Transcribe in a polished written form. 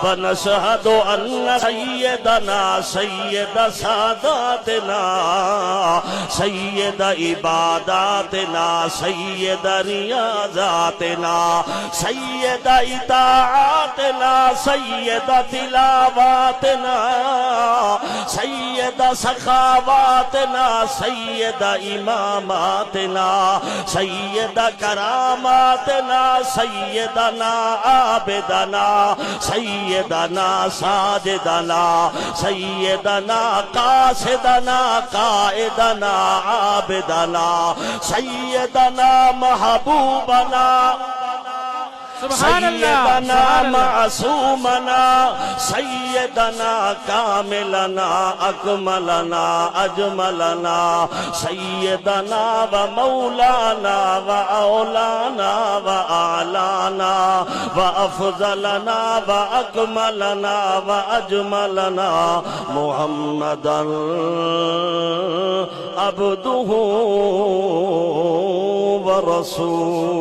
ونشهد أن سيدنا سيد ساداتنا سيد عباداتنا سيد رياضاتنا سيد اطاعاتنا سيد تلاواتنا سيد سخاواتنا سيد إماماتنا سيد كراماتنا سيدنا عابدنا سيدنا ساجدنا سيدنا قاصدنا قائدنا عابدنا سيدنا محبوبنا سيدنا معصومنا سيدنا كاملنا أكملنا أجملنا سيدنا ومولانا وأولانا وأعلانا وأفضلنا وأكملنا وأجملنا محمدا عبده ورسوله